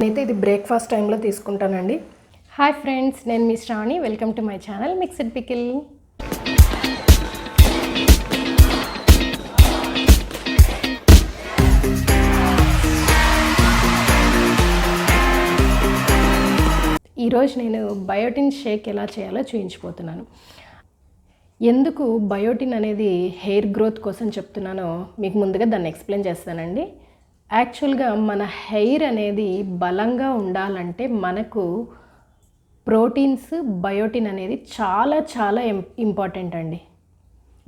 నేనైతే ఇది బ్రేక్ఫాస్ట్ టైంలో తీసుకుంటానండి. హాయ్ ఫ్రెండ్స్, నేను మీ Shravani. Welcome to my channel mixed pickle. ఈరోజు నేను బయోటిన్ షేక్ ఎలా చేయాలో చూపించబోతున్నాను. ఎందుకు బయోటిన్ అనేది హెయిర్ గ్రోత్ కోసం చెప్తున్నానో మీకు ముందుగా దాన్ని ఎక్స్ప్లెయిన్ చేస్తానండి. యాక్చువల్గా మన హెయిర్ అనేది బలంగా ఉండాలంటే మనకు ప్రోటీన్స్, బయోటిన్ అనేది చాలా చాలా ఇంపార్టెంట్ అండి.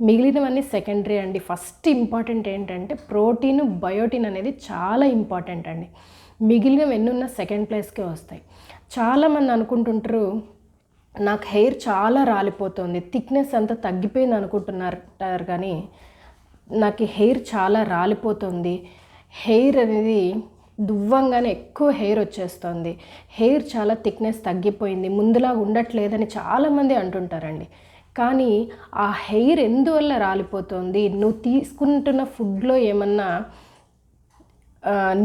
మిగిలినవన్నీ సెకండరీ అండి. ఫస్ట్ ఇంపార్టెంట్ ఏంటంటే ప్రోటీన్, బయోటిన్ అనేది చాలా ఇంపార్టెంట్ అండి. మిగిలినవి ఎన్నున్న సెకండ్ ప్లేస్కే వస్తాయి. చాలామంది అనుకుంటుంటారు నాకు హెయిర్ చాలా రాలిపోతుంది, థిక్నెస్ అంతా తగ్గిపోయింది అనుకుంటున్నారు. కానీ నాకు హెయిర్ చాలా రాలిపోతుంది, హెయిర్ అనేది దువ్వంగానే ఎక్కువ హెయిర్ వచ్చేస్తుంది, హెయిర్ చాలా థిక్నెస్ తగ్గిపోయింది, ముందులా ఉండట్లేదని చాలామంది అంటుంటారండి. కానీ ఆ హెయిర్ ఎందువల్ల రాలిపోతుంది? నువ్వు తీసుకుంటున్న ఫుడ్లో ఏమన్నా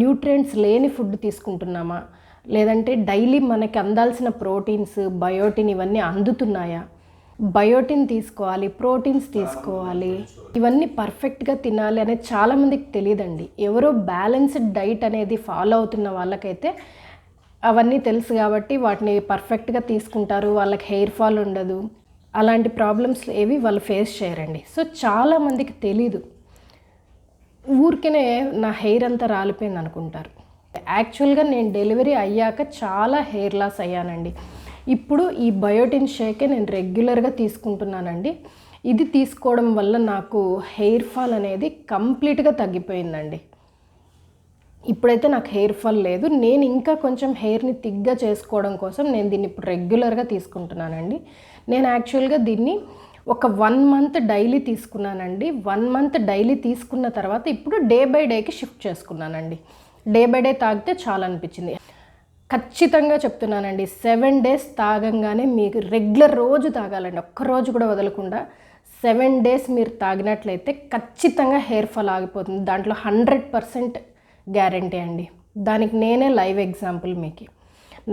న్యూట్రియంట్స్ లేని ఫుడ్ తీసుకుంటున్నామా, లేదంటే డైలీ మనకి అందాల్సిన ప్రోటీన్స్, బయోటిన్ ఇవన్నీ అందుతున్నాయా? బయోటిన్ తీసుకోవాలి, ప్రోటీన్స్ తీసుకోవాలి, ఇవన్నీ పర్ఫెక్ట్గా తినాలి అనేది చాలామందికి తెలియదండి. ఎవరో బ్యాలెన్స్డ్ డైట్ అనేది ఫాలో అవుతున్న వాళ్ళకైతే అవన్నీ తెలుసు కాబట్టి వాటిని పర్ఫెక్ట్గా తీసుకుంటారు, వాళ్ళకి హెయిర్ ఫాల్ ఉండదు, అలాంటి ప్రాబ్లమ్స్ ఏవి వాళ్ళు ఫేస్ చేయరండి. సో చాలామందికి తెలీదు, ఊరికనే నా హెయిర్ అంతా రాలిపోయింది అనుకుంటారు. యాక్చువల్గా నేను డెలివరీ అయ్యాక చాలా హెయిర్ లాస్ అయ్యానండి. ఇప్పుడు ఈ బయోటిన్ షేకే నేను రెగ్యులర్గా తీసుకుంటున్నానండి. ఇది తీసుకోవడం వల్ల నాకు హెయిర్ ఫాల్ అనేది కంప్లీట్గా తగ్గిపోయిందండి. ఇప్పుడైతే నాకు హెయిర్ ఫాల్ లేదు. నేను ఇంకా కొంచెం హెయిర్ని థిక్గా చేసుకోవడం కోసం నేను దీన్ని ఇప్పుడు రెగ్యులర్గా తీసుకుంటున్నానండి. నేను యాక్చువల్గా దీన్ని ఒక 1 మంత్ డైలీ తీసుకున్నానండి. 1 మంత్ డైలీ తీసుకున్న తర్వాత ఇప్పుడు డే బై డేకి షిఫ్ట్ చేసుకున్నానండి. డే బై డే తాగితే చాలా అనిపించింది. ఖచ్చితంగా చెప్తున్నానండి, 7 డేస్ తాగంగానే మీకు రెగ్యులర్ రోజు తాగాలండి, ఒక్కరోజు కూడా వదలకుండా 7 డేస్ మీరు తాగినట్లయితే ఖచ్చితంగా హెయిర్ ఫాల్ ఆగిపోతుంది. దాంట్లో 100% గ్యారంటీ అండి. దానికి నేనే లైవ్ ఎగ్జాంపుల్ మీకు.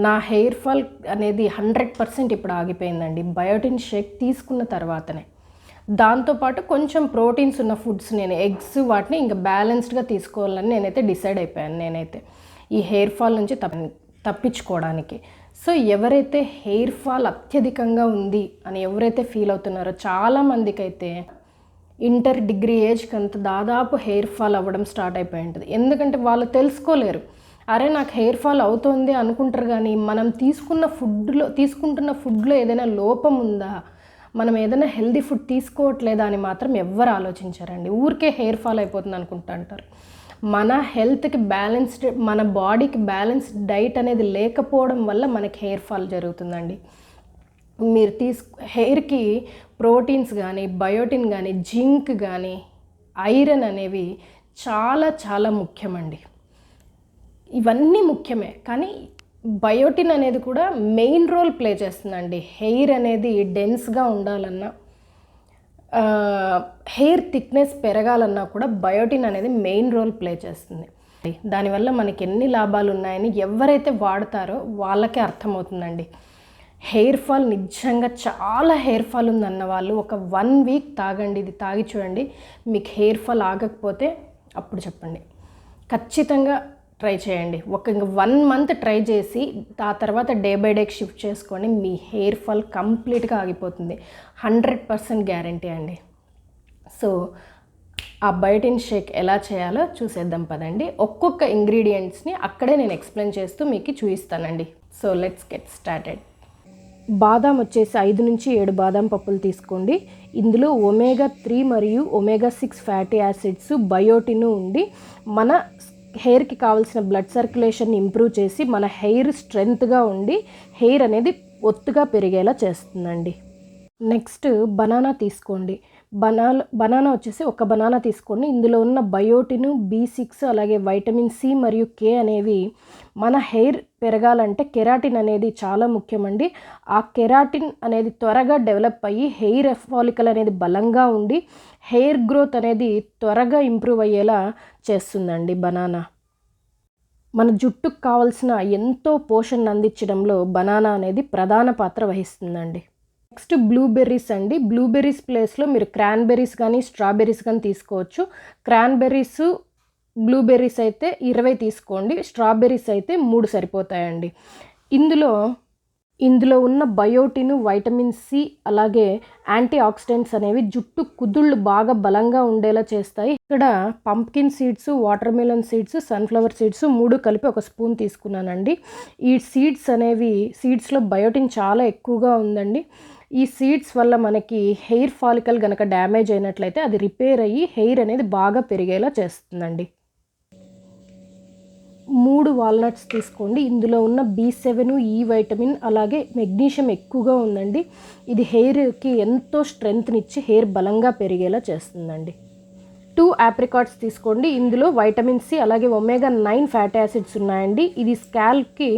నా హెయిర్ ఫాల్ అనేది 100% ఇప్పుడు ఆగిపోయిందండి బయోటిన్ షేక్ తీసుకున్న తర్వాతనే. దాంతోపాటు కొంచెం ప్రోటీన్స్ ఉన్న ఫుడ్స్, నేను ఎగ్స్ వాటిని ఇంకా బ్యాలెన్స్డ్గా తీసుకోవాలని నేనైతే డిసైడ్ అయిపోయాను నేనైతే ఈ హెయిర్ ఫాల్ నుంచి తప్పించుకోవడానికి. సో ఎవరైతే హెయిర్ ఫాల్ అత్యధికంగా ఉంది అని ఎవరైతే ఫీల్ అవుతున్నారో, చాలామందికి అయితే ఇంటర్ డిగ్రీ ఏజ్కి అంత దాదాపు హెయిర్ ఫాల్ అవ్వడం స్టార్ట్ అయిపోయి ఉంటుంది. ఎందుకంటే వాళ్ళు తెలుసుకోలేరు, అరే నాకు హెయిర్ ఫాల్ అవుతుంది అనుకుంటారు. కానీ మనం తీసుకుంటున్న ఫుడ్లో ఏదైనా లోపం ఉందా, మనం ఏదైనా హెల్దీ ఫుడ్ తీసుకోవట్లేదా అని మాత్రం ఎవ్వరు ఆలోచించారండి. ఊరికే హెయిర్ ఫాల్ అయిపోతుంది అనుకుంటా అంటారు. మన హెల్త్కి బ్యాలెన్స్డ్, మన బాడీకి బ్యాలెన్స్డ్ డైట్ అనేది లేకపోవడం వల్ల మనకి హెయిర్ ఫాల్ జరుగుతుందండి. మీరు హెయిర్కి ప్రోటీన్స్ కానీ, బయోటిన్ కానీ, జింక్ కానీ, ఐరన్ అనేవి చాలా చాలా ముఖ్యమండి. ఇవన్నీ ముఖ్యమే, కానీ బయోటిన్ అనేది కూడా మెయిన్ రోల్ ప్లే చేస్తుందండి. హెయిర్ అనేది డెన్స్గా ఉండాలన్నా, హెయిర్ థిక్నెస్ పెరగాలన్నా కూడా బయోటిన్ అనేది మెయిన్ రోల్ ప్లే చేస్తుంది. దానివల్ల మనకి ఎన్ని లాభాలు ఉన్నాయని ఎవరైతే వాడతారో వాళ్ళకే అర్థమవుతుందండి. హెయిర్ ఫాల్ నిజంగా చాలా హెయిర్ ఫాల్ ఉందన్న వాళ్ళు ఒక 1 వీక్ తాగండి, ఇది తాగి చూడండి. మీకు హెయిర్ ఫాల్ ఆగకపోతే అప్పుడు చెప్పండి. ఖచ్చితంగా ట్రై చేయండి. 1 మంత్ ట్రై చేసి ఆ తర్వాత డే బై డేకి షిఫ్ట్ చేసుకొని మీ హెయిర్ ఫాల్ కంప్లీట్గా ఆగిపోతుంది. 100% గ్యారంటీ అండి. సో ఆ బయోటిన్ షేక్ ఎలా చేయాలో చూసేద్దాం పదండి. ఒక్కొక్క ఇంగ్రీడియంట్స్ని అక్కడే నేను ఎక్స్ప్లెయిన్ చేస్తూ మీకు చూపిస్తానండి. So let's get started. బాదాం వచ్చేసి 5 నుంచి 7 బాదాం పప్పులు తీసుకోండి. ఇందులో ఒమేగా 3 మరియు ఒమేగా 6 ఫ్యాటీ యాసిడ్స్, బయోటిన్ ఉండి మన హెయిర్కి కావాల్సిన బ్లడ్ సర్క్యులేషన్ ఇంప్రూవ్ చేసి మన హెయిర్ స్ట్రెంగ్త్గా ఉండి హెయిర్ అనేది ఒత్తుగా పెరిగేలా చేస్తుందండి. నెక్స్ట్ బనానా తీసుకోండి. బనానా వచ్చేసి ఒక బనానా తీసుకోండి. ఇందులో ఉన్న బయోటిన్, B6 అలాగే వైటమిన్ సి మరియు కే అనేవి మన హెయిర్ పెరగాలంటే కెరాటిన్ అనేది చాలా ముఖ్యమండి. ఆ కెరాటిన్ అనేది త్వరగా డెవలప్ అయ్యి హెయిర్ ఫాలికల్ అనేది బలంగా ఉండి హెయిర్ గ్రోత్ అనేది త్వరగా ఇంప్రూవ్ అయ్యేలా చేస్తుందండి బనానా. మన జుట్టుకు కావాల్సిన ఎంతో పోషణ అందించడంలో బనానా అనేది ప్రధాన పాత్ర వహిస్తుందండి. నెక్స్ట్ బ్లూబెర్రీస్ అండి. బ్లూబెర్రీస్ ప్లేస్లో మీరు క్రాన్బెర్రీస్ కానీ స్ట్రాబెర్రీస్ కానీ తీసుకోవచ్చు. క్రాన్బెర్రీస్ బ్లూబెర్రీస్ అయితే 20 తీసుకోండి, స్ట్రాబెర్రీస్ అయితే 3 సరిపోతాయండి. ఇందులో ఉన్న బయోటిన్, వైటమిన్ సి అలాగే యాంటీ ఆక్సిడెంట్స్ అనేవి జుట్టు కుదుళ్ళు బాగా బలంగా ఉండేలా చేస్తాయి. ఇక్కడ pumpkin seeds, water melon seeds, sunflower seeds 3 కలిపి 1 స్పూన్ తీసుకున్నానండి. ఈ సీడ్స్లో బయోటిన్ చాలా ఎక్కువగా ఉందండి. ఈ సీడ్స్ వల్ల మనకి హెయిర్ ఫాలికల్ కనుక డ్యామేజ్ అయినట్లయితే అది రిపేర్ అయ్యి హెయిర్ అనేది బాగా పెరిగేలా చేస్తుందండి. 3 వాల్నట్స్ తీసుకోండి. ఇందులో ఉన్న B7, ఈ వైటమిన్ అలాగే మెగ్నీషియం ఎక్కువగా ఉందండి. ఇది హెయిర్కి ఎంతో స్ట్రెంగ్త్నిచ్చి హెయిర్ బలంగా పెరిగేలా చేస్తుందండి. 2 ఆప్రికాట్స్ తీసుకోండి. ఇందులో వైటమిన్ సి అలాగే ఒమేగా-9 ఫ్యాటీ యాసిడ్స్ ఉన్నాయండి. ఇది స్కాల్ప్కి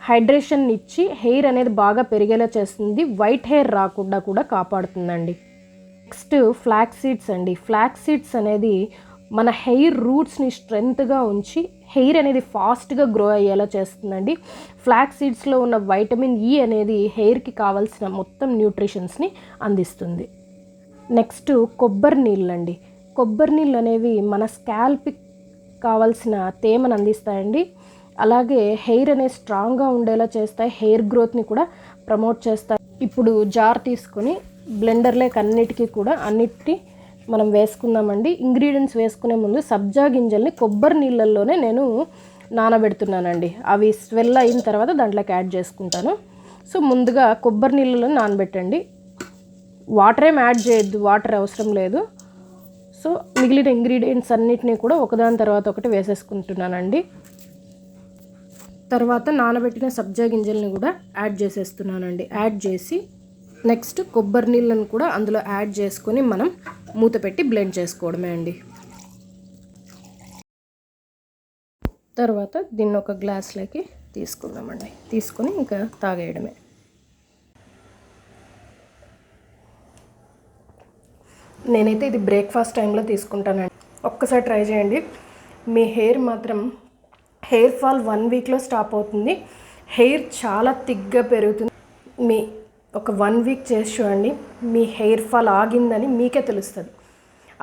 హైడ్రేషన్ ఇచ్చి హెయిర్ అనేది బాగా పెరిగేలా చేస్తుంది. వైట్ హెయిర్ రాకుండా కూడా కాపాడుతుందండి. నెక్స్ట్ ఫ్లాక్స్ సీడ్స్ అండి. ఫ్లాక్స్ సీడ్స్ అనేది మన హెయిర్ రూట్స్ని స్ట్రెంగ్త్గా ఉంచి హెయిర్ అనేది ఫాస్ట్గా గ్రో అయ్యేలా చేస్తుందండి. ఫ్లాక్స్ సీడ్స్లో ఉన్న వైటమిన్ ఈ అనేది హెయిర్కి కావాల్సిన మొత్తం న్యూట్రిషన్స్ని అందిస్తుంది. నెక్స్ట్ కొబ్బరి నీళ్ళు అండి. కొబ్బరి నీళ్ళు అనేవి మన స్కాల్ప్కి కావాల్సిన తేమను అందిస్తాయండి. అలాగే హెయిర్ అనేది స్ట్రాంగ్గా ఉండేలా చేస్తాయి. హెయిర్ గ్రోత్ని కూడా ప్రమోట్ చేస్తాయి. ఇప్పుడు జార్ తీసుకొని బ్లెండర్లోకి అన్నిటికీ మనం వేసుకుందామండి. ఇంగ్రీడియంట్స్ వేసుకునే ముందు సబ్జా గింజల్ని కొబ్బరి నీళ్ళల్లోనే నేను నానబెడుతున్నానండి. అవి స్వెల్ అయిన తర్వాత దాంట్లోకి యాడ్ చేసుకుంటాను. సో ముందుగా కొబ్బరి నీళ్ళలో నానబెట్టండి. వాటర్ ఏం యాడ్ చేయొద్దు, వాటర్ అవసరం లేదు. సో మిగిలిన ఇంగ్రీడియంట్స్ అన్నిటినీ కూడా ఒకదాని తర్వాత ఒకటి వేసేసుకుంటున్నానండి. తర్వాత నానబెట్టిన సబ్జా గింజల్ని కూడా యాడ్ చేసేస్తున్నానండి. యాడ్ చేసి నెక్స్ట్ కొబ్బరి నీళ్ళను కూడా అందులో యాడ్ చేసుకొని మనం మూత పెట్టి బ్లెండ్ చేసుకోవడమే అండి. తర్వాత దీన్ని ఒక గ్లాస్లోకి తీసుకుందామండి. తీసుకొని ఇంకా తాగేయడమే. నేనైతే ఇది బ్రేక్ఫాస్ట్ టైంలో తీసుకుంటానండి. ఒక్కసారి ట్రై చేయండి. మీ హెయిర్ ఫాల్ 1 వీక్లో స్టాప్ అవుతుంది. హెయిర్ చాలా థిక్గా పెరుగుతుంది. ఒక 1 వీక్ చేసి చూడండి, మీ హెయిర్ ఫాల్ ఆగిందని మీకే తెలుస్తుంది.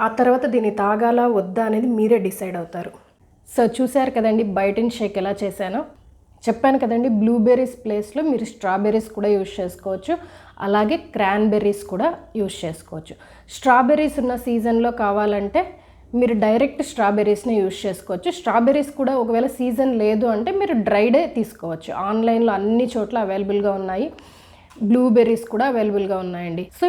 ఆ తర్వాత దీన్ని తాగాలా వద్దా అనేది మీరే డిసైడ్ అవుతారు. సో చూశారు కదండి బయోటిన్ షేక్ ఎలా చేశానో. చెప్పాను కదండి, బ్లూబెర్రీస్ ప్లేస్లో మీరు స్ట్రాబెర్రీస్ కూడా యూజ్ చేసుకోవచ్చు, అలాగే క్రాన్బెర్రీస్ కూడా యూజ్ చేసుకోవచ్చు. స్ట్రాబెర్రీస్ ఉన్న సీజన్లో కావాలంటే మీరు డైరెక్ట్ స్ట్రాబెర్రీస్ని యూజ్ చేసుకోవచ్చు. స్ట్రాబెర్రీస్ కూడా ఒకవేళ సీజన్ లేదు అంటే మీరు డ్రైడే తీసుకోవచ్చు. ఆన్లైన్లో అన్ని చోట్ల అవైలబుల్గా ఉన్నాయి. బ్లూబెర్రీస్ కూడా అవైలబుల్గా ఉన్నాయండి. సో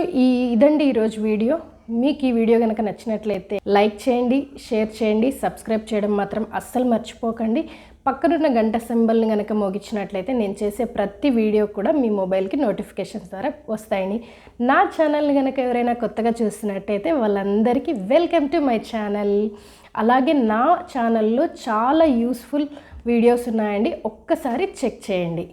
ఇదండి ఈరోజు వీడియో. మీకు ఈ వీడియో కనుక నచ్చినట్లయితే లైక్ చేయండి, షేర్ చేయండి, సబ్స్క్రైబ్ చేయడం మాత్రం అస్సలు మర్చిపోకండి. పక్కనున్న గంట సింబల్ని కనుక మోగించినట్లయితే నేను చేసే ప్రతి వీడియో కూడా మీ మొబైల్కి నోటిఫికేషన్స్ ద్వారా వస్తాయని. నా ఛానల్ని కనుక ఎవరైనా కొత్తగా చూస్తున్నట్టయితే వాళ్ళందరికీ వెల్కమ్ టు మై ఛానల్. అలాగే నా ఛానల్లో చాలా యూస్ఫుల్ వీడియోస్ ఉన్నాయండి, ఒక్కసారి చెక్ చేయండి.